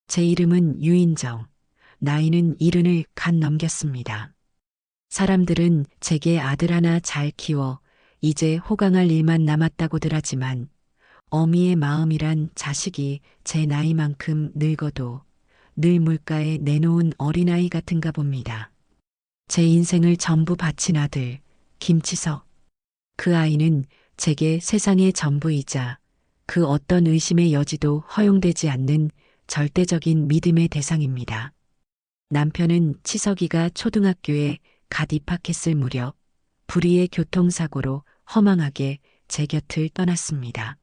제 이름은 유인정, 나이는 70을 갓 넘겼습니다. 사람들은 제게 아들 하나 잘 키워 이제 호강할 일만 남았다고들 하지만 어미의 마음이란 자식이 제 나이만큼 늙어도 늘 물가에 내놓은 어린아이 같은가 봅니다. 제 인생을 전부 바친 아들, 김치석. 그 아이는 제게 세상의 전부이자 그 어떤 의심의 여지도 허용되지 않는 절대적인 믿음의 대상입니다. 남편은 치석이가 초등학교에 갓 입학했을 무렵 불의의 교통사고로 허망하게 제 곁을 떠났습니다.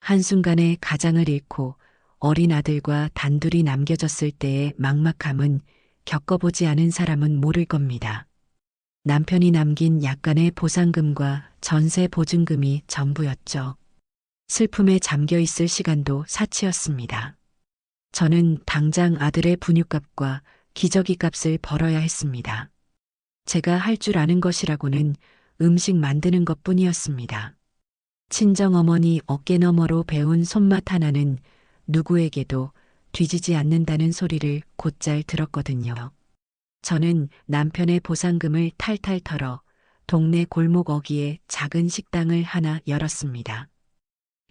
한순간에 가장을 잃고 어린 아들과 단둘이 남겨졌을 때의 막막함은 겪어보지 않은 사람은 모를 겁니다. 남편이 남긴 약간의 보상금과 전세 보증금이 전부였죠. 슬픔에 잠겨 있을 시간도 사치였습니다. 저는 당장 아들의 분유값과 기저귀 값을 벌어야 했습니다. 제가 할 줄 아는 것이라고는 음식 만드는 것뿐이었습니다. 친정어머니 어깨너머로 배운 손맛 하나는 누구에게도 뒤지지 않는다는 소리를 곧잘 들었거든요. 저는 남편의 보상금을 탈탈 털어 동네 골목 어귀에 작은 식당을 하나 열었습니다.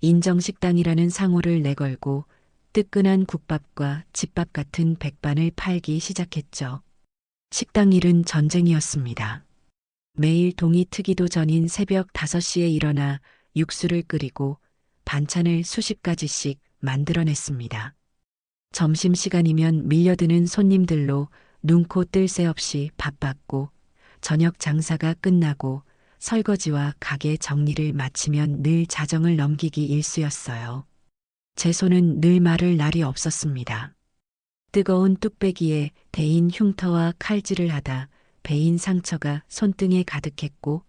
인정식당이라는 상호를 내걸고 뜨끈한 국밥과 집밥 같은 백반을 팔기 시작했죠. 식당 일은 전쟁이었습니다. 매일 동이 트기도 전인 새벽 5시에 일어나 육수를 끓이고 반찬을 수십 가지씩 만들어냈습니다. 점심시간이면 밀려드는 손님들로 눈코 뜰 새 없이 바빴고 저녁 장사가 끝나고 설거지와 가게 정리를 마치면 늘 자정을 넘기기 일쑤였어요. 제 손은 늘 마를 날이 없었습니다. 뜨거운 뚝배기에 데인 흉터와 칼질을 하다 베인 상처가 손등에 가득했고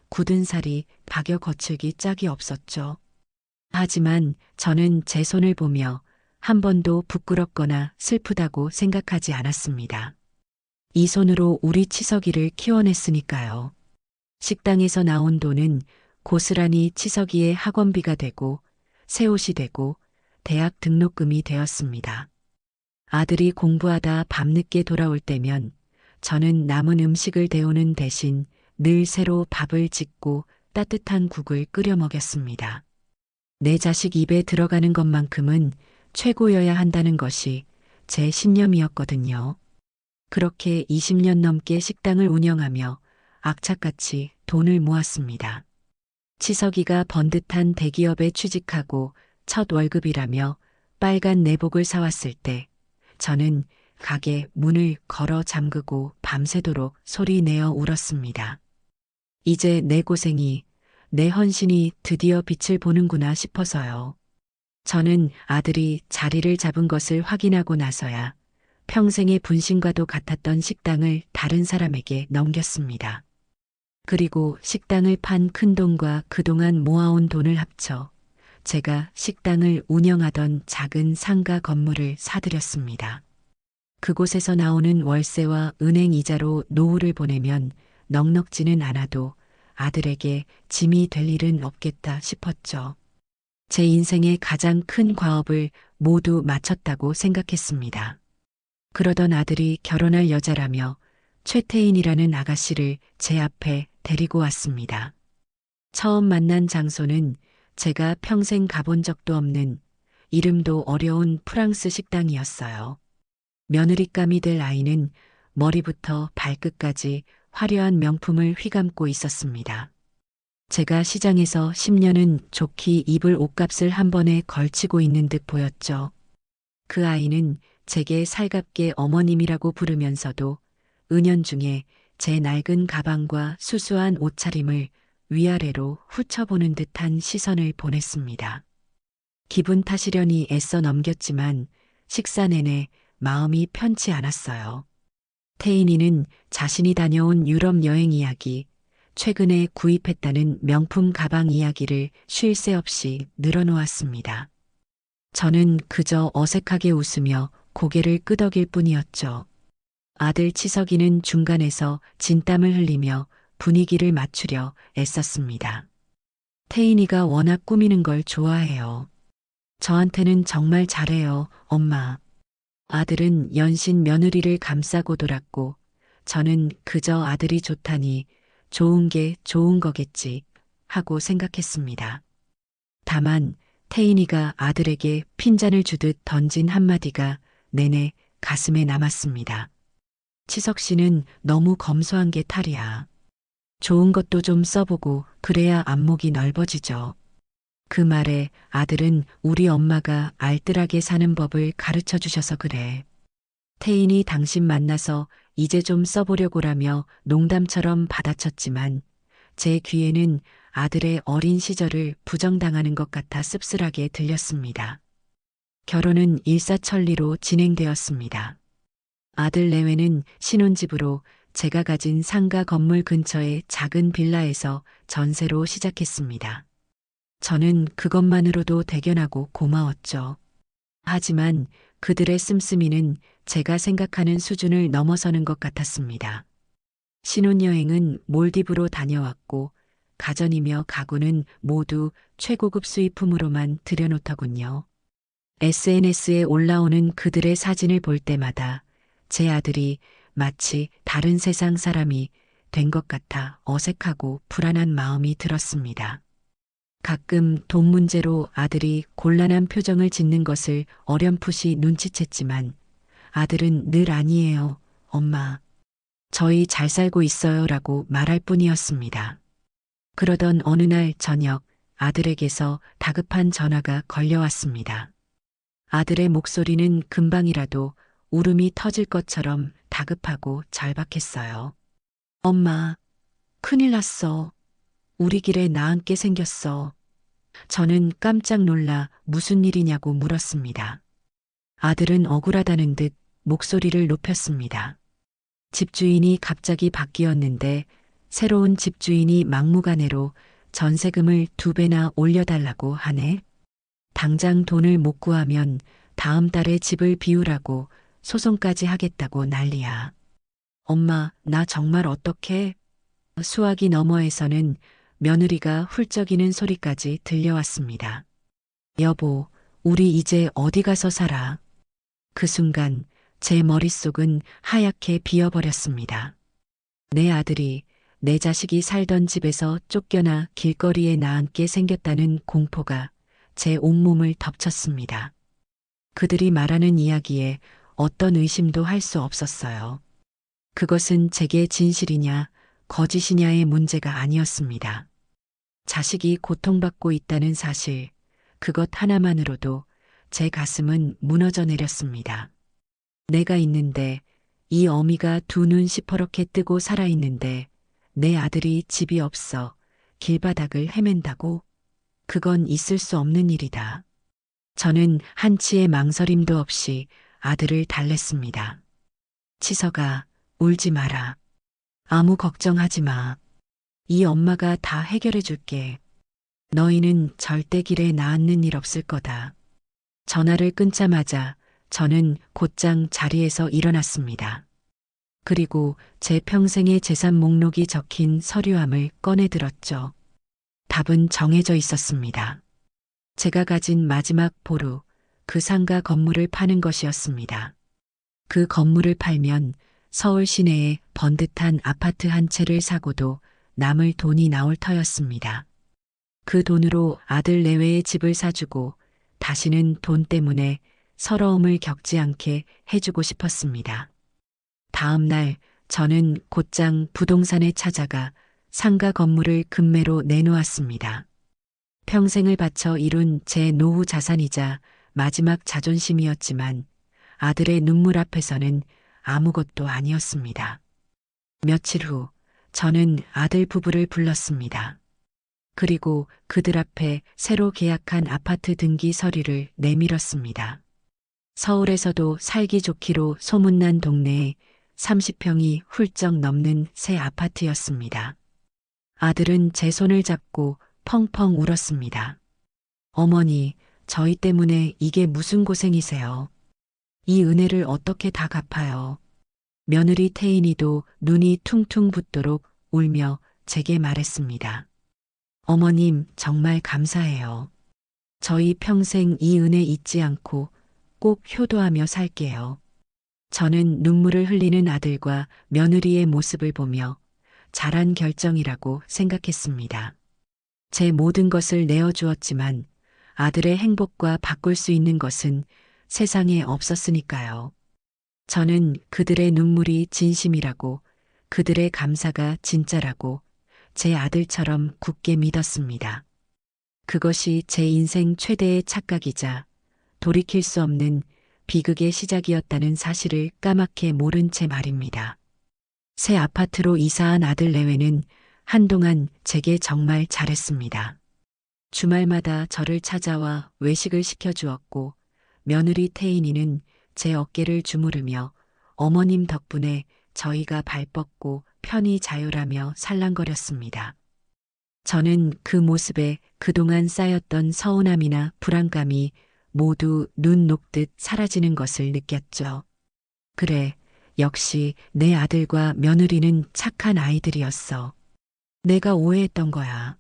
굳은 살이 박여 거칠기 짝이 없었죠. 하지만 저는 제 손을 보며 한 번도 부끄럽거나 슬프다고 생각하지 않았습니다. 이 손으로 우리 치석이를 키워냈으니까요. 식당에서 나온 돈은 고스란히 치석이의 학원비가 되고 새 옷이 되고 대학 등록금이 되었습니다. 아들이 공부하다 밤늦게 돌아올 때면 저는 남은 음식을 데우는 대신 늘 새로 밥을 짓고 따뜻한 국을 끓여 먹였습니다. 내 자식 입에 들어가는 것만큼은 최고여야 한다는 것이 제 신념이었거든요. 그렇게 20년 넘게 식당을 운영하며 악착같이 돈을 모았습니다. 치석이가 번듯한 대기업에 취직하고 첫 월급이라며 빨간 내복을 사왔을 때 저는 가게 문을 걸어 잠그고 밤새도록 소리 내어 울었습니다. 이제 내 고생이, 내 헌신이 드디어 빛을 보는구나 싶어서요. 저는 아들이 자리를 잡은 것을 확인하고 나서야 평생의 분신과도 같았던 식당을 다른 사람에게 넘겼습니다. 그리고 식당을 판 큰돈과 그동안 모아온 돈을 합쳐 제가 식당을 운영하던 작은 상가 건물을 사들였습니다. 그곳에서 나오는 월세와 은행 이자로 노후를 보내면 넉넉지는 않아도 아들에게 짐이 될 일은 없겠다 싶었죠. 제 인생의 가장 큰 과업을 모두 마쳤다고 생각했습니다. 그러던 아들이 결혼할 여자라며 최태인이라는 아가씨를 제 앞에 데리고 왔습니다. 처음 만난 장소는 제가 평생 가본 적도 없는 이름도 어려운 프랑스 식당이었어요. 며느리감이 될 아이는 머리부터 발끝까지 화려한 명품을 휘감고 있었습니다. 제가 시장에서 10년은 좋게 입을 옷값을 한 번에 걸치고 있는 듯 보였죠. 그 아이는 제게 살갑게 어머님이라고 부르면서도 은연중에 제 낡은 가방과 수수한 옷차림을 위아래로 훑어보는 듯한 시선을 보냈습니다. 기분 탓이려니 애써 넘겼지만 식사 내내 마음이 편치 않았어요. 태인이는 자신이 다녀온 유럽 여행 이야기, 최근에 구입했다는 명품 가방 이야기를 쉴 새 없이 늘어놓았습니다. 저는 그저 어색하게 웃으며 고개를 끄덕일 뿐이었죠. 아들 치석이는 중간에서 진땀을 흘리며 분위기를 맞추려 애썼습니다. 태인이가 워낙 꾸미는 걸 좋아해요. 저한테는 정말 잘해요, 엄마. 아들은 연신 며느리를 감싸고 돌았고 저는 그저 아들이 좋다니 좋은 게 좋은 거겠지 하고 생각했습니다. 다만 태인이가 아들에게 핀잔을 주듯 던진 한마디가 내내 가슴에 남았습니다. 치석 씨는 너무 검소한 게 탈이야. 좋은 것도 좀 써보고 그래야 안목이 넓어지죠. 그 말에 아들은 우리 엄마가 알뜰하게 사는 법을 가르쳐 주셔서 그래. 태인이 당신 만나서 이제 좀 써보려고라며 농담처럼 받아쳤지만 제 귀에는 아들의 어린 시절을 부정당하는 것 같아 씁쓸하게 들렸습니다. 결혼은 일사천리로 진행되었습니다. 아들 내외는 신혼집으로 제가 가진 상가 건물 근처의 작은 빌라에서 전세로 시작했습니다. 저는 그것만으로도 대견하고 고마웠죠. 하지만 그들의 씀씀이는 제가 생각하는 수준을 넘어서는 것 같았습니다. 신혼여행은 몰디브로 다녀왔고 가전이며 가구는 모두 최고급 수입품으로만 들여놓더군요. SNS에 올라오는 그들의 사진을 볼 때마다 제 아들이 마치 다른 세상 사람이 된 것 같아 어색하고 불안한 마음이 들었습니다. 가끔 돈 문제로 아들이 곤란한 표정을 짓는 것을 어렴풋이 눈치챘지만 아들은 늘 아니에요, 엄마. 저희 잘 살고 있어요 라고 말할 뿐이었습니다. 그러던 어느 날 저녁 아들에게서 다급한 전화가 걸려왔습니다. 아들의 목소리는 금방이라도 울음이 터질 것처럼 다급하고 절박했어요. 엄마, 큰일 났어. 우리 길에 나앉게 생겼어. 저는 깜짝 놀라 무슨 일이냐고 물었습니다. 아들은 억울하다는 듯 목소리를 높였습니다. 집주인이 갑자기 바뀌었는데 새로운 집주인이 막무가내로 전세금을 2배나 올려달라고 하네. 당장 돈을 못 구하면 다음 달에 집을 비우라고 소송까지 하겠다고 난리야. 엄마, 나 정말 어떡해? 수화기 너머에서는 며느리가 훌쩍이는 소리까지 들려왔습니다. 여보, 우리 이제 어디 가서 살아? 그 순간 제 머릿속은 하얗게 비어버렸습니다. 내 아들이 내 자식이 살던 집에서 쫓겨나 길거리에 나앉게 생겼다는 공포가 제 온몸을 덮쳤습니다. 그들이 말하는 이야기에 어떤 의심도 할 수 없었어요. 그것은 제게 진실이냐 거짓이냐의 문제가 아니었습니다. 자식이 고통받고 있다는 사실, 그것 하나만으로도 제 가슴은 무너져 내렸습니다. 내가 있는데 이 어미가 2눈 시퍼렇게 뜨고 살아있는데 내 아들이 집이 없어 길바닥을 헤맨다고? 그건 있을 수 없는 일이다. 저는 한치의 망설임도 없이 아들을 달랬습니다. 치서가, 울지 마라. 아무 걱정하지 마. 이 엄마가 다 해결해 줄게. 너희는 절대 길에 나앉는 일 없을 거다. 전화를 끊자마자 저는 곧장 자리에서 일어났습니다. 그리고 제 평생의 재산 목록이 적힌 서류함을 꺼내 들었죠. 답은 정해져 있었습니다. 제가 가진 마지막 보루, 그 상가 건물을 파는 것이었습니다. 그 건물을 팔면 서울 시내에 번듯한 아파트 한 채를 사고도 남을 돈이 나올 터였습니다. 그 돈으로 아들 내외의 집을 사주고 다시는 돈 때문에 서러움을 겪지 않게 해주고 싶었습니다. 다음 날 저는 곧장 부동산에 찾아가 상가 건물을 금매로 내놓았습니다. 평생을 바쳐 이룬 제 노후 자산이자 마지막 자존심이었지만 아들의 눈물 앞에서는 아무것도 아니었습니다. 며칠 후 저는 아들 부부를 불렀습니다. 그리고 그들 앞에 새로 계약한 아파트 등기 서류를 내밀었습니다. 서울에서도 살기 좋기로 소문난 동네에 30평이 훌쩍 넘는 새 아파트였습니다. 아들은 제 손을 잡고 펑펑 울었습니다. 어머니, 저희 때문에 이게 무슨 고생이세요? 이 은혜를 어떻게 다 갚아요? 며느리 태인이도 눈이 퉁퉁 붓도록 울며 제게 말했습니다. 어머님, 정말 감사해요. 저희 평생 이 은혜 잊지 않고 꼭 효도하며 살게요. 저는 눈물을 흘리는 아들과 며느리의 모습을 보며 잘한 결정이라고 생각했습니다. 제 모든 것을 내어주었지만 아들의 행복과 바꿀 수 있는 것은 세상에 없었으니까요. 저는 그들의 눈물이 진심이라고, 그들의 감사가 진짜라고 제 아들처럼 굳게 믿었습니다. 그것이 제 인생 최대의 착각이자 돌이킬 수 없는 비극의 시작이었다는 사실을 까맣게 모른 채 말입니다. 새 아파트로 이사한 아들 내외는 한동안 제게 정말 잘했습니다. 주말마다 저를 찾아와 외식을 시켜주었고, 며느리 태인이는 제 어깨를 주무르며 어머님 덕분에 저희가 발 뻗고 편히 자유라며 살랑거렸습니다. 저는 그 모습에 그동안 쌓였던 서운함이나 불안감이 모두 눈 녹듯 사라지는 것을 느꼈죠. 그래, 역시 내 아들과 며느리는 착한 아이들이었어. 내가 오해했던 거야.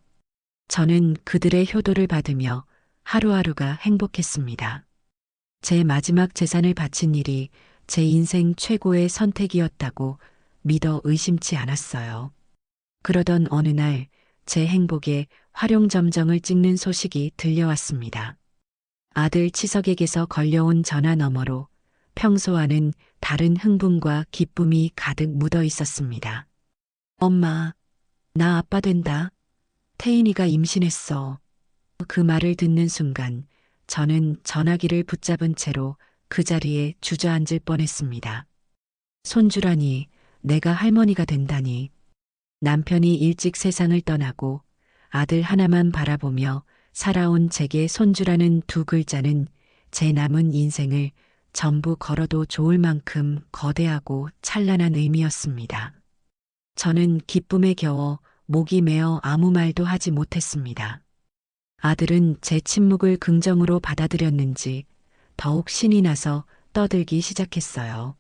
저는 그들의 효도를 받으며 하루하루가 행복했습니다. 제 마지막 재산을 바친 일이 제 인생 최고의 선택이었다고 믿어 의심치 않았어요. 그러던 어느 날 제 행복에 활용점정을 찍는 소식이 들려왔습니다. 아들 치석에게서 걸려온 전화 너머로 평소와는 다른 흥분과 기쁨이 가득 묻어 있었습니다. 엄마, 나 아빠 된다. 태인이가 임신했어. 그 말을 듣는 순간 저는 전화기를 붙잡은 채로 그 자리에 주저앉을 뻔했습니다. 손주라니, 내가 할머니가 된다니. 남편이 일찍 세상을 떠나고 아들 하나만 바라보며 살아온 제게 손주라는 두 글자는 제 남은 인생을 전부 걸어도 좋을 만큼 거대하고 찬란한 의미였습니다. 저는 기쁨에 겨워 목이 메어 아무 말도 하지 못했습니다. 아들은 제 침묵을 긍정으로 받아들였는지 더욱 신이 나서 떠들기 시작했어요.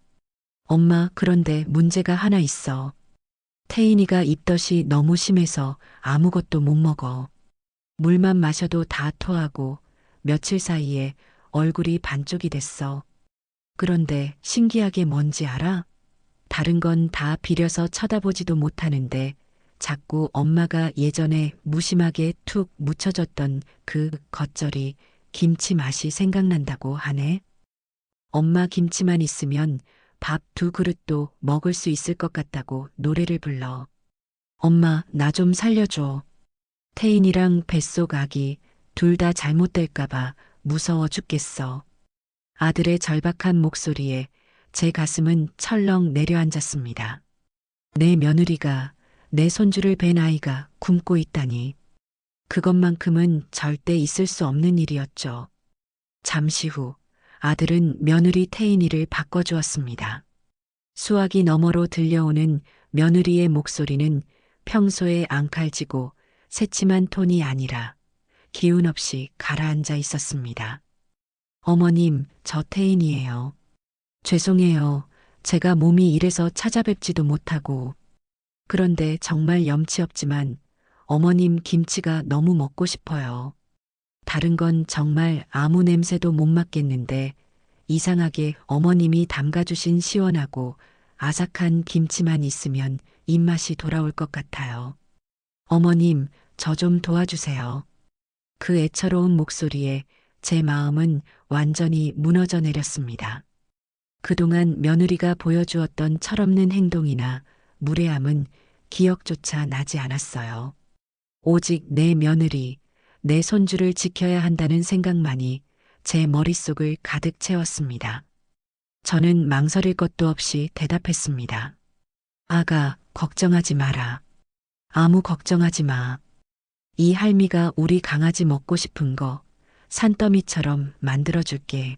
엄마, 그런데 문제가 하나 있어. 태인이가 입덧이 너무 심해서 아무것도 못 먹어. 물만 마셔도 다 토하고 며칠 사이에 얼굴이 반쪽이 됐어. 그런데 신기하게 뭔지 알아? 다른 건 다 비려서 쳐다보지도 못하는데 자꾸 엄마가 예전에 무심하게 툭 묻혀줬던 그 겉절이 김치 맛이 생각난다고 하네. 엄마 김치만 있으면 밥 두 그릇도 먹을 수 있을 것 같다고 노래를 불러. 엄마, 나 좀 살려줘. 태인이랑 뱃속 아기 둘 다 잘못될까봐 무서워 죽겠어. 아들의 절박한 목소리에 제 가슴은 철렁 내려앉았습니다. 내 며느리가, 내 손주를 뵌 아이가 굶고 있다니. 그것만큼은 절대 있을 수 없는 일이었죠. 잠시 후 아들은 며느리 태인이를 바꿔주었습니다. 수화기 너머로 들려오는 며느리의 목소리는 평소에 앙칼지고 새침한 톤이 아니라 기운 없이 가라앉아 있었습니다. 어머님, 저 태인이에요. 죄송해요. 제가 몸이 이래서 찾아뵙지도 못하고. 그런데 정말 염치 없지만 어머님 김치가 너무 먹고 싶어요. 다른 건 정말 아무 냄새도 못 맡겠는데 이상하게 어머님이 담가주신 시원하고 아삭한 김치만 있으면 입맛이 돌아올 것 같아요. 어머님, 저 좀 도와주세요. 그 애처로운 목소리에 제 마음은 완전히 무너져 내렸습니다. 그동안 며느리가 보여주었던 철없는 행동이나 무례함은 기억조차 나지 않았어요. 오직 내 며느리, 내 손주를 지켜야 한다는 생각만이 제 머릿속을 가득 채웠습니다. 저는 망설일 것도 없이 대답했습니다. 아가, 걱정하지 마라. 아무 걱정하지 마. 이 할미가 우리 강아지 먹고 싶은 거 산더미처럼 만들어줄게.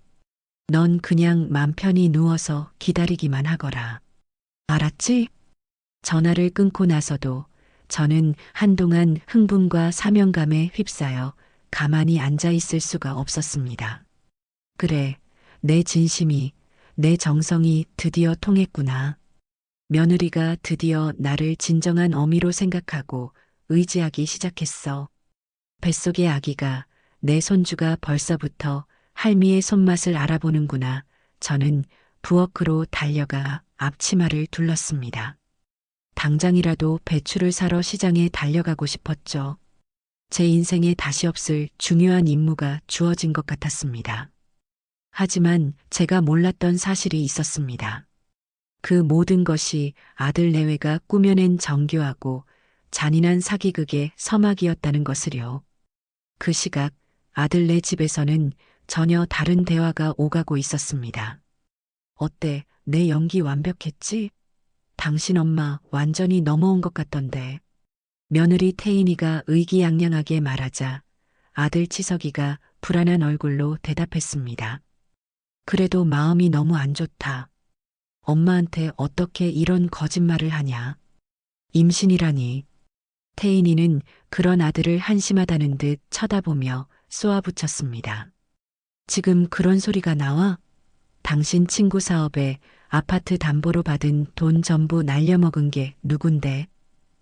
넌 그냥 맘 편히 누워서 기다리기만 하거라. 알았지? 전화를 끊고 나서도 저는 한동안 흥분과 사명감에 휩싸여 가만히 앉아 있을 수가 없었습니다. 그래, 내 진심이, 내 정성이 드디어 통했구나. 며느리가 드디어 나를 진정한 어미로 생각하고 의지하기 시작했어. 뱃속의 아기가, 내 손주가 벌써부터 할미의 손맛을 알아보는구나. 저는 부엌으로 달려가 앞치마를 둘렀습니다. 당장이라도 배추를 사러 시장에 달려가고 싶었죠. 제 인생에 다시 없을 중요한 임무가 주어진 것 같았습니다. 하지만 제가 몰랐던 사실이 있었습니다. 그 모든 것이 아들 내외가 꾸며낸 정교하고 잔인한 사기극의 서막이었다는 것을요. 그 시각 아들네 집에서는 전혀 다른 대화가 오가고 있었습니다. 어때? 내 연기 완벽했지? 당신 엄마 완전히 넘어온 것 같던데. 며느리 태인이가 의기양양하게 말하자 아들 치석이가 불안한 얼굴로 대답했습니다. 그래도 마음이 너무 안 좋다. 엄마한테 어떻게 이런 거짓말을 하냐. 임신이라니. 태인이는 그런 아들을 한심하다는 듯 쳐다보며 쏘아붙였습니다. 지금 그런 소리가 나와? 당신 친구 사업에 아파트 담보로 받은 돈 전부 날려먹은 게 누군데?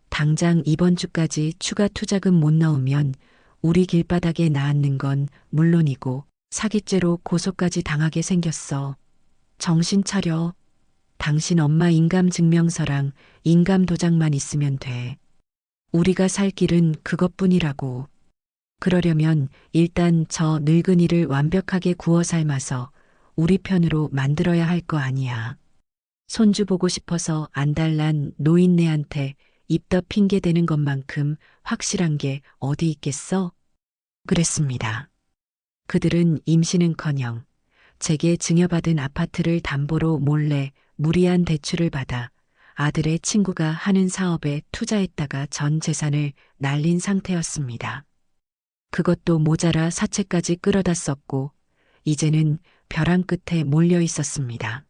당장 이번 주까지 추가 투자금 못 넣으면 우리 길바닥에 나앉는 건 물론이고 사기죄로 고소까지 당하게 생겼어. 정신 차려. 당신 엄마 인감증명서랑 인감도장만 있으면 돼. 우리가 살 길은 그것뿐이라고. 그러려면 일단 저 늙은이를 완벽하게 구워 삶아서 우리 편으로 만들어야 할 거 아니야. 손주 보고 싶어서 안달난 노인네한테 입덧 핑계대는 것만큼 확실한 게 어디 있겠어? 그랬습니다. 그들은 임신은커녕 제게 증여받은 아파트를 담보로 몰래 무리한 대출을 받아 아들의 친구가 하는 사업에 투자했다가 전 재산을 날린 상태였습니다. 그것도 모자라 사채까지 끌어다 썼고 이제는 벼랑 끝에 몰려 있었습니다.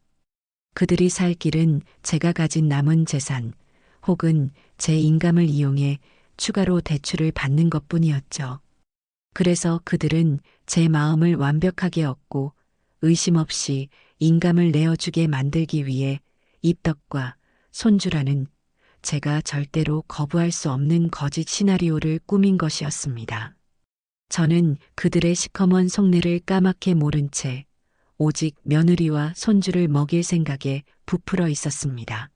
그들이 살 길은 제가 가진 남은 재산 혹은 제 인감을 이용해 추가로 대출을 받는 것뿐이었죠. 그래서 그들은 제 마음을 완벽하게 얻고 의심 없이 인감을 내어주게 만들기 위해 입덕과 손주라는 제가 절대로 거부할 수 없는 거짓 시나리오를 꾸민 것이었습니다. 저는 그들의 시커먼 속내를 까맣게 모른 채 오직 며느리와 손주를 먹일 생각에 부풀어 있었습니다.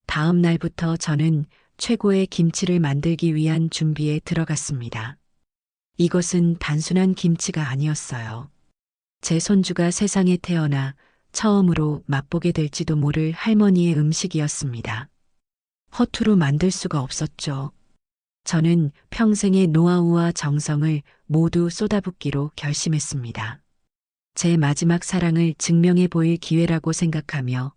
다음 날부터 저는 최고의 김치를 만들기 위한 준비에 들어갔습니다. 이것은 단순한 김치가 아니었어요. 제 손주가 세상에 태어나 처음으로 맛보게 될지도 모를 할머니의 음식이었습니다. 허투루 만들 수가 없었죠. 저는 평생의 노하우와 정성을 모두 쏟아붓기로 결심했습니다. 제 마지막 사랑을 증명해 보일 기회라고 생각하며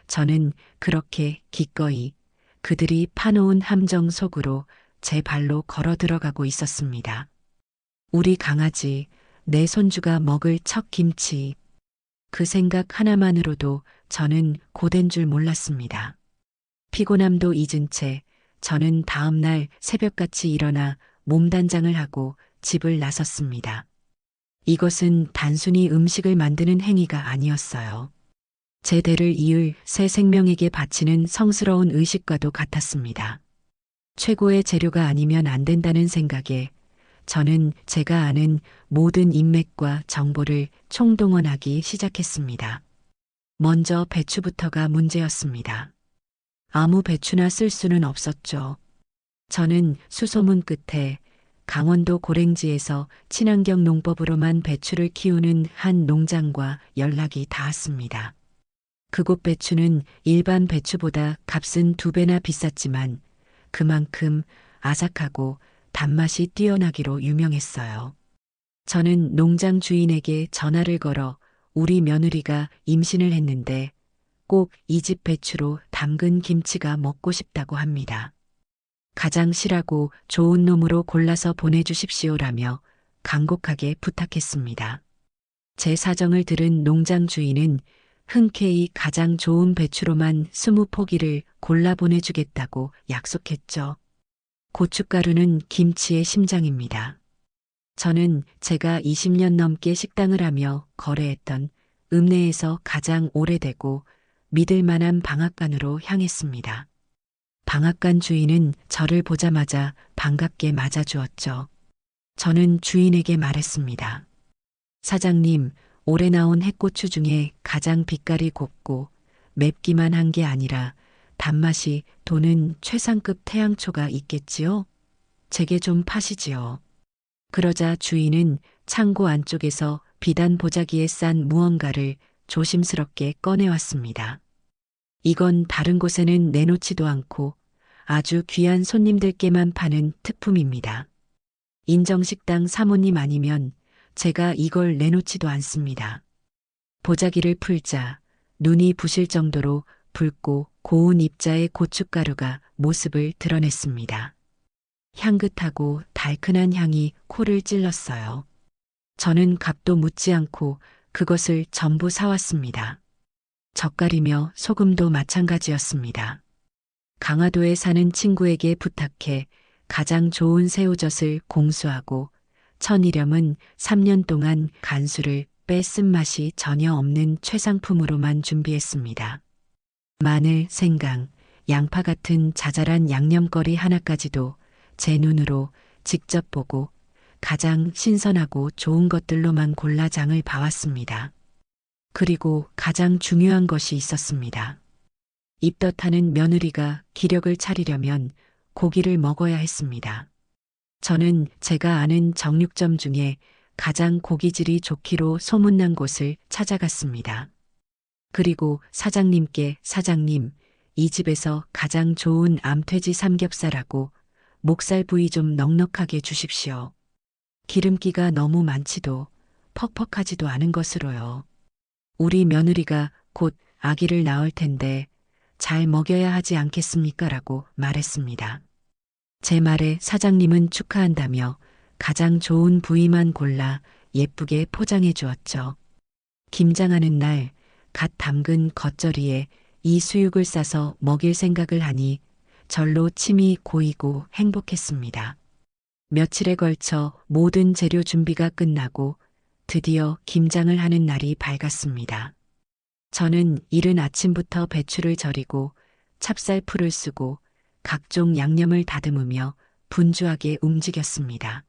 저는 그렇게 기꺼이 그들이 파놓은 함정 속으로 제 발로 걸어 들어가고 있었습니다. 우리 강아지, 내 손주가 먹을 첫 김치. 그 생각 하나만으로도 저는 고된 줄 몰랐습니다. 피곤함도 잊은 채 저는 다음 날 새벽같이 일어나 몸단장을 하고 집을 나섰습니다. 이것은 단순히 음식을 만드는 행위가 아니었어요. 제 대를 이을 새 생명에게 바치는 성스러운 의식과도 같았습니다. 최고의 재료가 아니면 안 된다는 생각에 저는 제가 아는 모든 인맥과 정보를 총동원하기 시작했습니다. 먼저 배추부터가 문제였습니다. 아무 배추나 쓸 수는 없었죠. 저는 수소문 끝에 강원도 고랭지에서 친환경 농법으로만 배추를 키우는 한 농장과 연락이 닿았습니다. 그곳 배추는 일반 배추보다 값은 2배나 비쌌지만 그만큼 아삭하고 단맛이 뛰어나기로 유명했어요. 저는 농장 주인에게 전화를 걸어 우리 며느리가 임신을 했는데 꼭 이 집 배추로 담근 김치가 먹고 싶다고 합니다. 가장 실하고 좋은 놈으로 골라서 보내주십시오라며 간곡하게 부탁했습니다. 제 사정을 들은 농장 주인은 흔쾌히 가장 좋은 배추로만 20포기를 골라 보내주겠다고 약속했죠. 고춧가루는 김치의 심장입니다. 저는 제가 20년 넘게 식당을 하며 거래했던 읍내에서 가장 오래되고 믿을 만한 방앗간으로 향했습니다. 방앗간 주인은 저를 보자마자 반갑게 맞아주었죠. 저는 주인에게 말했습니다. 사장님, 올해 나온 해고추 중에 가장 빛깔이 곱고 맵기만 한 게 아니라 단맛이 도는 최상급 태양초가 있겠지요? 제게 좀 파시지요. 그러자 주인은 창고 안쪽에서 비단 보자기에 싼 무언가를 조심스럽게 꺼내왔습니다. 이건 다른 곳에는 내놓지도 않고 아주 귀한 손님들께만 파는 특품입니다. 인정식당 사모님 아니면 제가 이걸 내놓지도 않습니다. 보자기를 풀자 눈이 부실 정도로 붉고 고운 입자의 고춧가루가 모습을 드러냈습니다. 향긋하고 달큰한 향이 코를 찔렀어요. 저는 값도 묻지 않고 그것을 전부 사왔습니다. 젓갈이며 소금도 마찬가지였습니다. 강화도에 사는 친구에게 부탁해 가장 좋은 새우젓을 공수하고 천일염은 3년 동안 간수를 빼쓴 맛이 전혀 없는 최상품으로만 준비했습니다. 마늘, 생강, 양파 같은 자잘한 양념거리 하나까지도 제 눈으로 직접 보고 가장 신선하고 좋은 것들로만 골라 장을 봐왔습니다. 그리고 가장 중요한 것이 있었습니다. 입덧하는 며느리가 기력을 차리려면 고기를 먹어야 했습니다. 저는 제가 아는 정육점 중에 가장 고기질이 좋기로 소문난 곳을 찾아갔습니다. 그리고 사장님께 사장님, 이 집에서 가장 좋은 암돼지 삼겹살하고 목살 부위 좀 넉넉하게 주십시오. 기름기가 너무 많지도 퍽퍽하지도 않은 것으로요. 우리 며느리가 곧 아기를 낳을 텐데 잘 먹여야 하지 않겠습니까? 라고 말했습니다. 제 말에 사장님은 축하한다며 가장 좋은 부위만 골라 예쁘게 포장해 주었죠. 김장하는 날 갓 담근 겉절이에 이 수육을 싸서 먹일 생각을 하니 절로 침이 고이고 행복했습니다. 며칠에 걸쳐 모든 재료 준비가 끝나고 드디어 김장을 하는 날이 밝았습니다. 저는 이른 아침부터 배추를 절이고 찹쌀풀을 쓰고 각종 양념을 다듬으며 분주하게 움직였습니다.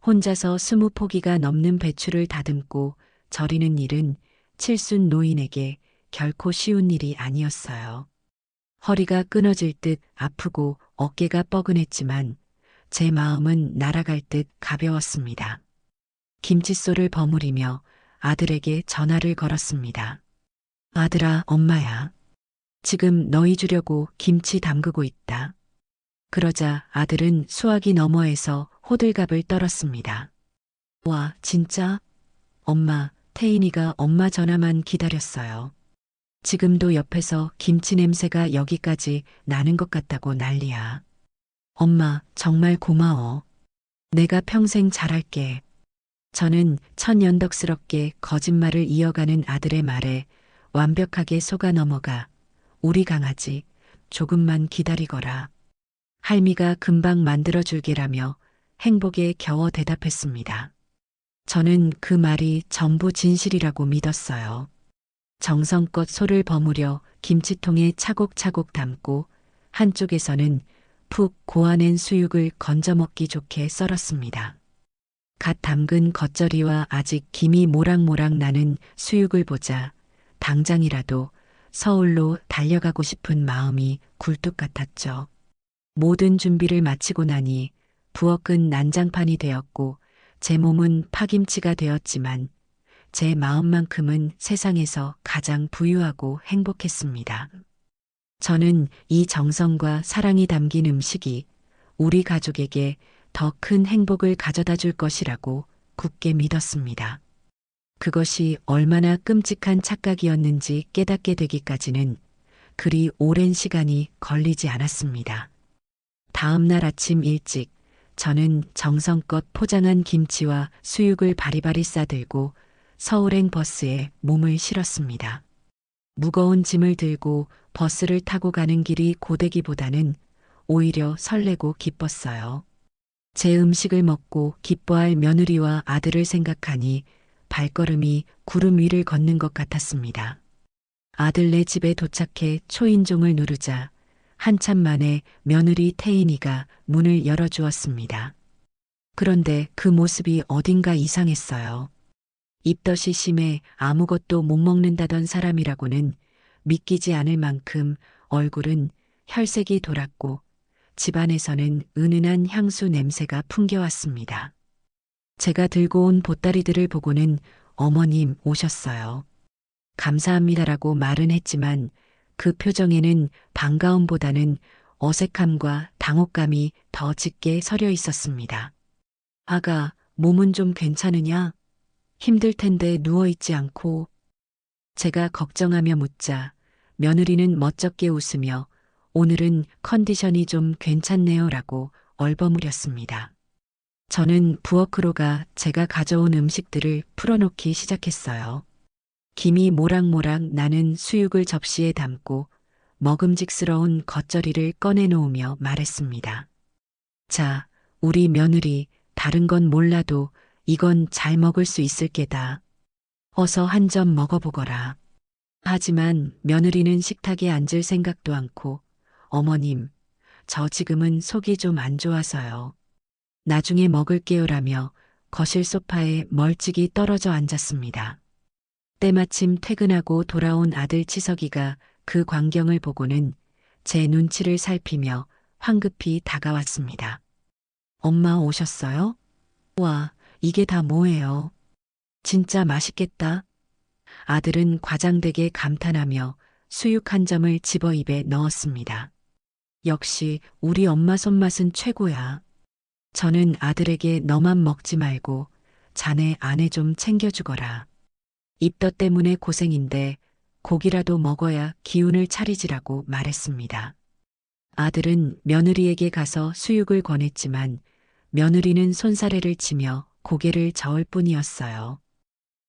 혼자서 20포기가 넘는 배추를 다듬고 절이는 일은 칠순 노인에게 결코 쉬운 일이 아니었어요. 허리가 끊어질 듯 아프고 어깨가 뻐근했지만 제 마음은 날아갈 듯 가벼웠습니다. 김칫솔을 버무리며 아들에게 전화를 걸었습니다. 아들아, 엄마야. 지금 너희 주려고 김치 담그고 있다. 그러자 아들은 수화기 너머에서 호들갑을 떨었습니다. 와, 진짜? 엄마, 태인이가 엄마 전화만 기다렸어요. 지금도 옆에서 김치 냄새가 여기까지 나는 것 같다고 난리야. 엄마, 정말 고마워. 내가 평생 잘할게. 저는 천연덕스럽게 거짓말을 이어가는 아들의 말에 완벽하게 속아 넘어가 우리 강아지 조금만 기다리거라. 할미가 금방 만들어줄게라며 행복에 겨워 대답했습니다. 저는 그 말이 전부 진실이라고 믿었어요. 정성껏 소를 버무려 김치통에 차곡차곡 담고 한쪽에서는 푹 고아낸 수육을 건져 먹기 좋게 썰었습니다. 갓 담근 겉절이와 아직 김이 모락모락 나는 수육을 보자 당장이라도 서울로 달려가고 싶은 마음이 굴뚝 같았죠. 모든 준비를 마치고 나니 부엌은 난장판이 되었고 제 몸은 파김치가 되었지만 제 마음만큼은 세상에서 가장 부유하고 행복했습니다. 저는 이 정성과 사랑이 담긴 음식이 우리 가족에게 더 큰 행복을 가져다 줄 것이라고 굳게 믿었습니다. 그것이 얼마나 끔찍한 착각이었는지 깨닫게 되기까지는 그리 오랜 시간이 걸리지 않았습니다. 다음 날 아침 일찍 저는 정성껏 포장한 김치와 수육을 바리바리 싸들고 서울행 버스에 몸을 실었습니다. 무거운 짐을 들고 버스를 타고 가는 길이 고되기보다는 오히려 설레고 기뻤어요. 제 음식을 먹고 기뻐할 며느리와 아들을 생각하니 발걸음이 구름 위를 걷는 것 같았습니다. 아들네 집에 도착해 초인종을 누르자 한참 만에 며느리 태인이가 문을 열어주었습니다. 그런데 그 모습이 어딘가 이상했어요. 입덧이 심해 아무것도 못 먹는다던 사람이라고는 믿기지 않을 만큼 얼굴은 혈색이 돌았고 집안에서는 은은한 향수 냄새가 풍겨왔습니다. 제가 들고 온 보따리들을 보고는 어머님 오셨어요. 감사합니다라고 말은 했지만 그 표정에는 반가움보다는 어색함과 당혹감이 더 짙게 서려 있었습니다. 아가, 몸은 좀 괜찮으냐? 힘들 텐데 누워있지 않고. 제가 걱정하며 묻자 며느리는 멋쩍게 웃으며 오늘은 컨디션이 좀 괜찮네요 라고 얼버무렸습니다. 저는 부엌으로 가 제가 가져온 음식들을 풀어놓기 시작했어요. 김이 모락모락 나는 수육을 접시에 담고 먹음직스러운 겉절이를 꺼내놓으며 말했습니다. 자, 우리 며느리 다른 건 몰라도 이건 잘 먹을 수 있을 게다. 어서 한 점 먹어보거라. 하지만 며느리는 식탁에 앉을 생각도 않고 어머님, 저 지금은 속이 좀 안 좋아서요. 나중에 먹을게요라며 거실 소파에 멀찍이 떨어져 앉았습니다. 때마침 퇴근하고 돌아온 아들 치석이가 그 광경을 보고는 제 눈치를 살피며 황급히 다가왔습니다. 엄마 오셨어요? 와, 이게 다 뭐예요? 진짜 맛있겠다. 아들은 과장되게 감탄하며 수육 한 점을 집어 입에 넣었습니다. 역시 우리 엄마 손맛은 최고야. 저는 아들에게 너만 먹지 말고 자네 아내 좀 챙겨주거라. 입덧 때문에 고생인데 고기라도 먹어야 기운을 차리지라고 말했습니다. 아들은 며느리에게 가서 수육을 권했지만 며느리는 손사래를 치며 고개를 저을 뿐이었어요.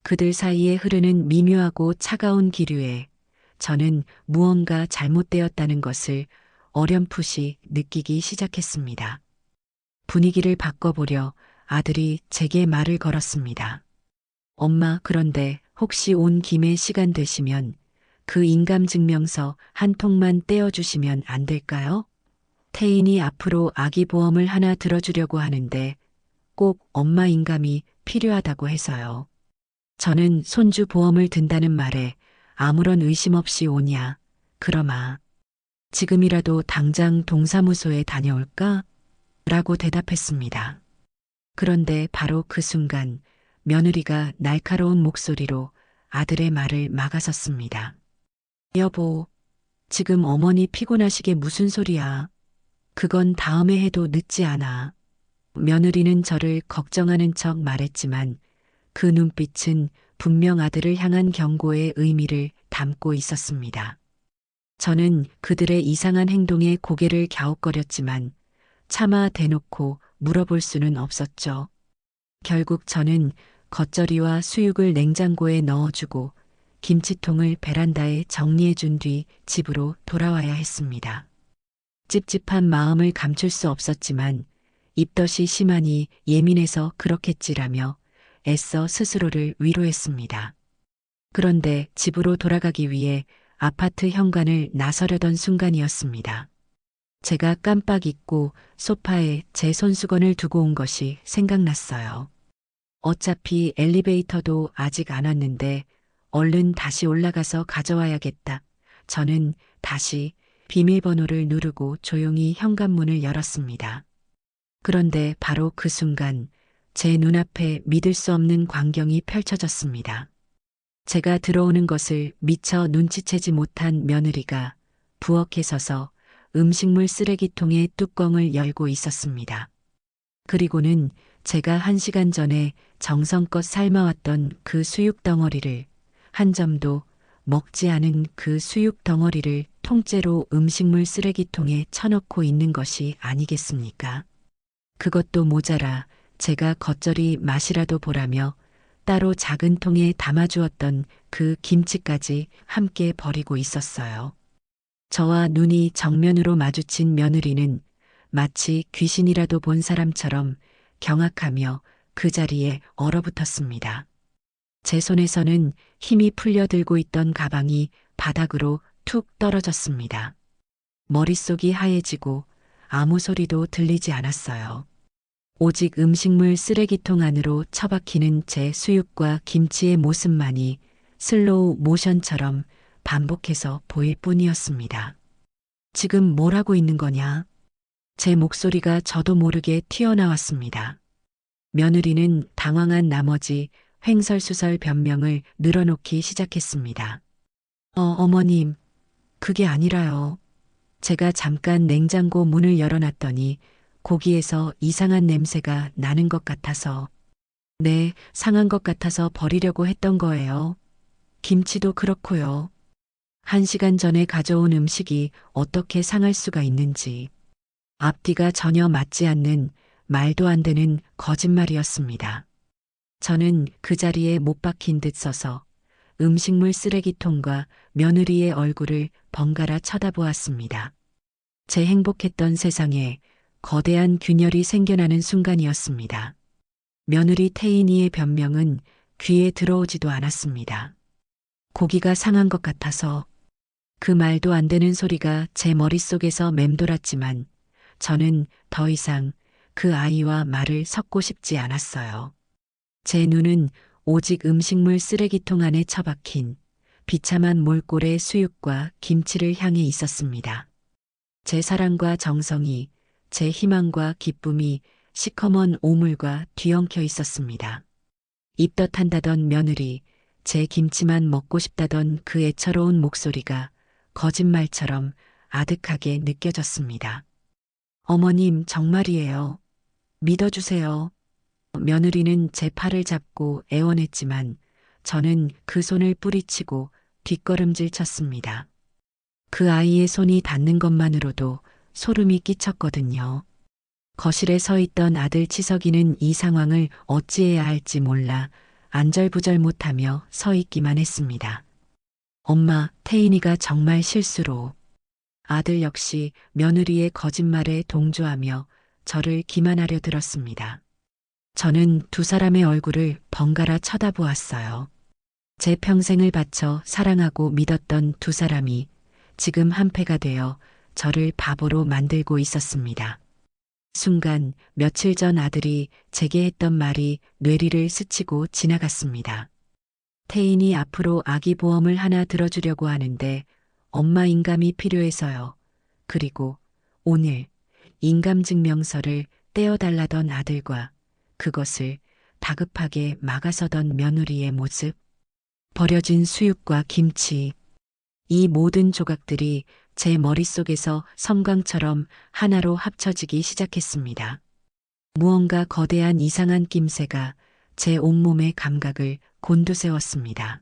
그들 사이에 흐르는 미묘하고 차가운 기류에 저는 무언가 잘못되었다는 것을 어렴풋이 느끼기 시작했습니다. 분위기를 바꿔보려 아들이 제게 말을 걸었습니다. 엄마, 그런데 혹시 온 김에 시간 되시면 그 인감증명서 한 통만 떼어주시면 안 될까요? 태인이 앞으로 아기 보험을 하나 들어주려고 하는데 꼭 엄마 인감이 필요하다고 해서요. 저는 손주 보험을 든다는 말에 아무런 의심 없이 오냐, 그러마. 지금이라도 당장 동사무소에 다녀올까? 라고 대답했습니다. 그런데 바로 그 순간 며느리가 날카로운 목소리로 아들의 말을 막아섰습니다. 여보, 지금 어머니 피곤하시게 무슨 소리야? 그건 다음에 해도 늦지 않아. 며느리는 저를 걱정하는 척 말했지만 그 눈빛은 분명 아들을 향한 경고의 의미를 담고 있었습니다. 저는 그들의 이상한 행동에 고개를 갸웃거렸지만 차마 대놓고 물어볼 수는 없었죠. 결국 저는 겉절이와 수육을 냉장고에 넣어주고 김치통을 베란다에 정리해준 뒤 집으로 돌아와야 했습니다. 찝찝한 마음을 감출 수 없었지만 입덧이 심하니 예민해서 그렇겠지라며 애써 스스로를 위로했습니다. 그런데 집으로 돌아가기 위해 아파트 현관을 나서려던 순간이었습니다. 제가 깜빡 잊고 소파에 제 손수건을 두고 온 것이 생각났어요. 어차피 엘리베이터도 아직 안 왔는데 얼른 다시 올라가서 가져와야겠다. 저는 다시 비밀번호를 누르고 조용히 현관문을 열었습니다. 그런데 바로 그 순간 제 눈앞에 믿을 수 없는 광경이 펼쳐졌습니다. 제가 들어오는 것을 미처 눈치채지 못한 며느리가 부엌에 서서 음식물 쓰레기통의 뚜껑을 열고 있었습니다. 그리고는 제가 1시간 전에 정성껏 삶아왔던 그 수육 덩어리를, 한 점도 먹지 않은 그 수육 덩어리를 통째로 음식물 쓰레기통에 쳐넣고 있는 것이 아니겠습니까? 그것도 모자라 제가 겉절이 맛이라도 보라며 따로 작은 통에 담아주었던 그 김치까지 함께 버리고 있었어요. 저와 눈이 정면으로 마주친 며느리는 마치 귀신이라도 본 사람처럼 경악하며 그 자리에 얼어붙었습니다. 제 손에서는 힘이 풀려 들고 있던 가방이 바닥으로 툭 떨어졌습니다. 머릿속이 하얘지고 아무 소리도 들리지 않았어요. 오직 음식물 쓰레기통 안으로 처박히는 제 수육과 김치의 모습만이 슬로우 모션처럼 반복해서 보일 뿐이었습니다. 지금 뭘 하고 있는 거냐? 제 목소리가 저도 모르게 튀어나왔습니다. 며느리는 당황한 나머지 횡설수설 변명을 늘어놓기 시작했습니다. 어머님, 그게 아니라요. 제가 잠깐 냉장고 문을 열어놨더니 고기에서 이상한 냄새가 나는 것 같아서, 네, 상한 것 같아서 버리려고 했던 거예요. 김치도 그렇고요. 1시간 전에 가져온 음식이 어떻게 상할 수가 있는지. 앞뒤가 전혀 맞지 않는 말도 안 되는 거짓말이었습니다. 저는 그 자리에 못 박힌 듯 서서 음식물 쓰레기통과 며느리의 얼굴을 번갈아 쳐다보았습니다. 제 행복했던 세상에 거대한 균열이 생겨나는 순간이었습니다. 며느리 태인이의 변명은 귀에 들어오지도 않았습니다. 고기가 상한 것 같아서 그 말도 안 되는 소리가 제 머릿속에서 맴돌았지만 저는 더 이상 그 아이와 말을 섞고 싶지 않았어요. 제 눈은 오직 음식물 쓰레기통 안에 처박힌 비참한 몰골의 수육과 김치를 향해 있었습니다. 제 사랑과 정성이, 제 희망과 기쁨이 시커먼 오물과 뒤엉켜 있었습니다. 입덧한다던 며느리, 제 김치만 먹고 싶다던 그 애처로운 목소리가 거짓말처럼 아득하게 느껴졌습니다. 어머님, 정말이에요. 믿어주세요. 며느리는 제 팔을 잡고 애원했지만 저는 그 손을 뿌리치고 뒷걸음질 쳤습니다. 그 아이의 손이 닿는 것만으로도 소름이 끼쳤거든요. 거실에 서 있던 아들 치석이는 이 상황을 어찌해야 할지 몰라 안절부절 못하며 서 있기만 했습니다. 엄마, 태인이가 정말 실수로. 아들 역시 며느리의 거짓말에 동조하며 저를 기만하려 들었습니다. 저는 두 사람의 얼굴을 번갈아 쳐다보았어요. 제 평생을 바쳐 사랑하고 믿었던 두 사람이 지금 한패가 되어 저를 바보로 만들고 있었습니다. 순간 며칠 전 아들이 제게 했던 말이 뇌리를 스치고 지나갔습니다. 태인이 앞으로 아기 보험을 하나 들어주려고 하는데 엄마 인감이 필요해서요. 그리고 오늘 인감증명서를 떼어달라던 아들과 그것을 다급하게 막아서던 며느리의 모습, 버려진 수육과 김치, 이 모든 조각들이 제 머릿속에서 섬광처럼 하나로 합쳐지기 시작했습니다. 무언가 거대한 이상한 낌새가 제 온몸의 감각을 곤두세웠습니다.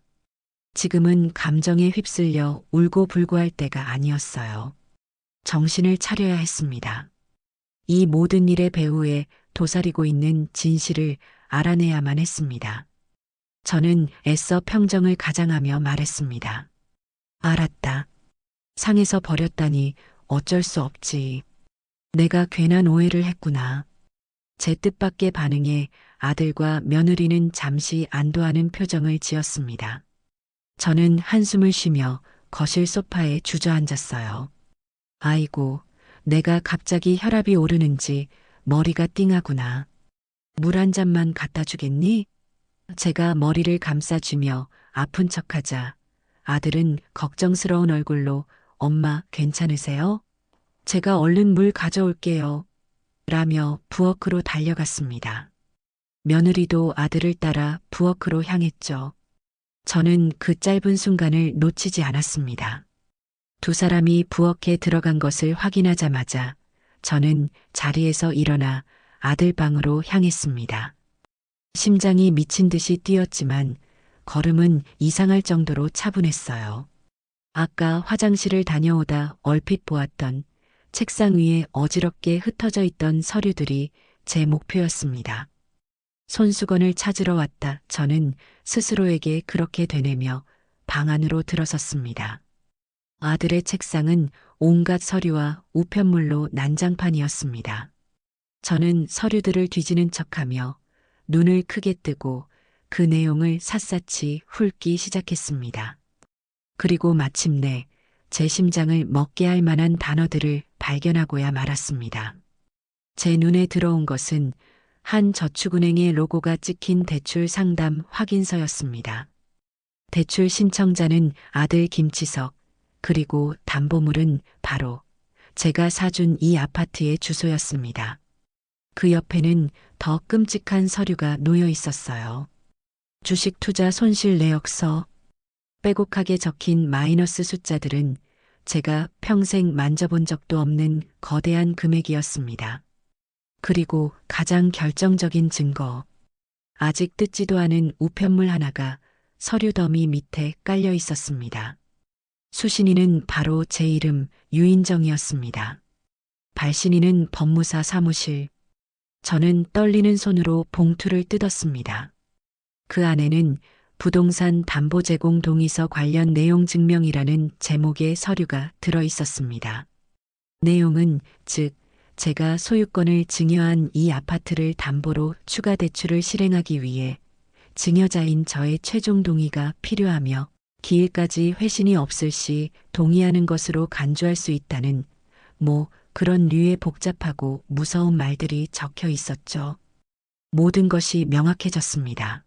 지금은 감정에 휩쓸려 울고불고할 때가 아니었어요. 정신을 차려야 했습니다. 이 모든 일의 배후에 도사리고 있는 진실을 알아내야만 했습니다. 저는 애써 평정을 가장하며 말했습니다. 알았다. 상해서 버렸다니 어쩔 수 없지. 내가 괜한 오해를 했구나. 제 뜻밖의 반응에 아들과 며느리는 잠시 안도하는 표정을 지었습니다. 저는 한숨을 쉬며 거실 소파에 주저앉았어요. 아이고, 내가 갑자기 혈압이 오르는지 머리가 띵하구나. 물 한 잔만 갖다 주겠니? 제가 머리를 감싸주며 아픈 척하자 아들은 걱정스러운 얼굴로 엄마 괜찮으세요? 제가 얼른 물 가져올게요. 라며 부엌으로 달려갔습니다. 며느리도 아들을 따라 부엌으로 향했죠. 저는 그 짧은 순간을 놓치지 않았습니다. 두 사람이 부엌에 들어간 것을 확인하자마자 저는 자리에서 일어나 아들 방으로 향했습니다. 심장이 미친 듯이 뛰었지만 걸음은 이상할 정도로 차분했어요. 아까 화장실을 다녀오다 얼핏 보았던 책상 위에 어지럽게 흩어져 있던 서류들이 제 목표였습니다. 손수건을 찾으러 왔다. 저는 스스로에게 그렇게 되뇌며 방 안으로 들어섰습니다. 아들의 책상은 온갖 서류와 우편물로 난장판이었습니다. 저는 서류들을 뒤지는 척하며 눈을 크게 뜨고 그 내용을 샅샅이 훑기 시작했습니다. 그리고 마침내 제 심장을 먹게 할 만한 단어들을 발견하고야 말았습니다. 제 눈에 들어온 것은 한 저축은행의 로고가 찍힌 대출 상담 확인서였습니다. 대출 신청자는 아들 김치석, 그리고 담보물은 바로 제가 사준 이 아파트의 주소였습니다. 그 옆에는 더 끔찍한 서류가 놓여 있었어요. 주식 투자 손실 내역서. 빼곡하게 적힌 마이너스 숫자들은 제가 평생 만져본 적도 없는 거대한 금액이었습니다. 그리고 가장 결정적인 증거. 아직 뜯지도 않은 우편물 하나가 서류 더미 밑에 깔려 있었습니다. 수신인은 바로 제 이름 유인정이었습니다. 발신인은 법무사 사무실. 저는 떨리는 손으로 봉투를 뜯었습니다. 그 안에는 부동산 담보 제공 동의서 관련 내용 증명이라는 제목의 서류가 들어 있었습니다. 내용은 즉 제가 소유권을 증여한 이 아파트를 담보로 추가 대출을 실행하기 위해 증여자인 저의 최종 동의가 필요하며 기일까지 회신이 없을 시 동의하는 것으로 간주할 수 있다는 그런 류의 복잡하고 무서운 말들이 적혀 있었죠. 모든 것이 명확해졌습니다.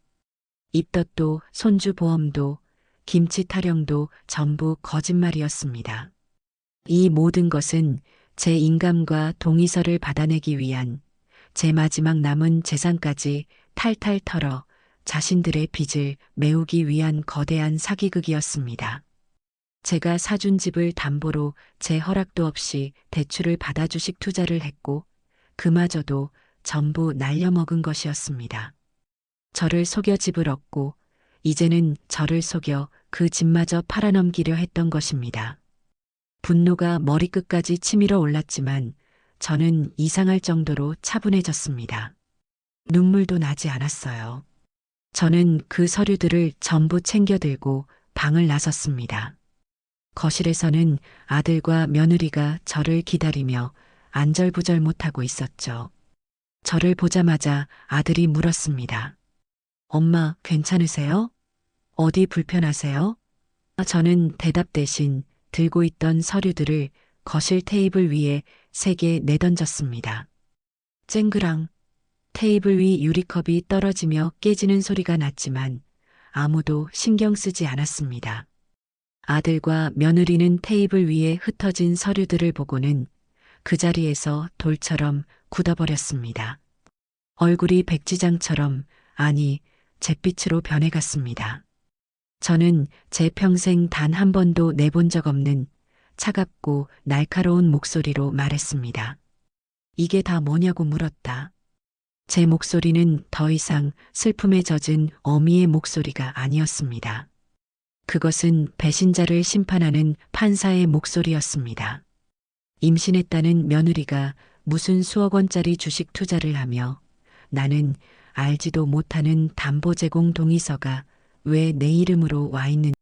입덧도 손주 보험도 김치 타령도 전부 거짓말이었습니다. 이 모든 것은 제 인감과 동의서를 받아내기 위한 제 마지막 남은 재산까지 탈탈 털어 자신들의 빚을 메우기 위한 거대한 사기극이었습니다. 제가 사준 집을 담보로 제 허락도 없이 대출을 받아 주식 투자를 했고 그마저도 전부 날려먹은 것이었습니다. 저를 속여 집을 얻고 이제는 저를 속여 그 집마저 팔아넘기려 했던 것입니다. 분노가 머리끝까지 치밀어 올랐지만 저는 이상할 정도로 차분해졌습니다. 눈물도 나지 않았어요. 저는 그 서류들을 전부 챙겨들고 방을 나섰습니다. 거실에서는 아들과 며느리가 저를 기다리며 안절부절 못하고 있었죠. 저를 보자마자 아들이 물었습니다. 엄마, 괜찮으세요? 어디 불편하세요? 저는 대답 대신 들고 있던 서류들을 거실 테이블 위에 3개 내던졌습니다. 쨍그랑 테이블 위 유리컵이 떨어지며 깨지는 소리가 났지만 아무도 신경 쓰지 않았습니다. 아들과 며느리는 테이블 위에 흩어진 서류들을 보고는 그 자리에서 돌처럼 굳어버렸습니다. 얼굴이 백지장처럼, 아니, 잿빛으로 변해갔습니다. 저는 제 평생 단 한 번도 내본 적 없는 차갑고 날카로운 목소리로 말했습니다. 이게 다 뭐냐고 물었다. 제 목소리는 더 이상 슬픔에 젖은 어미의 목소리가 아니었습니다. 그것은 배신자를 심판하는 판사의 목소리였습니다. 임신했다는 며느리가 무슨 수억 원짜리 주식 투자를 하며 나는 알지도 못하는 담보 제공 동의서가 왜 내 이름으로 와 있는지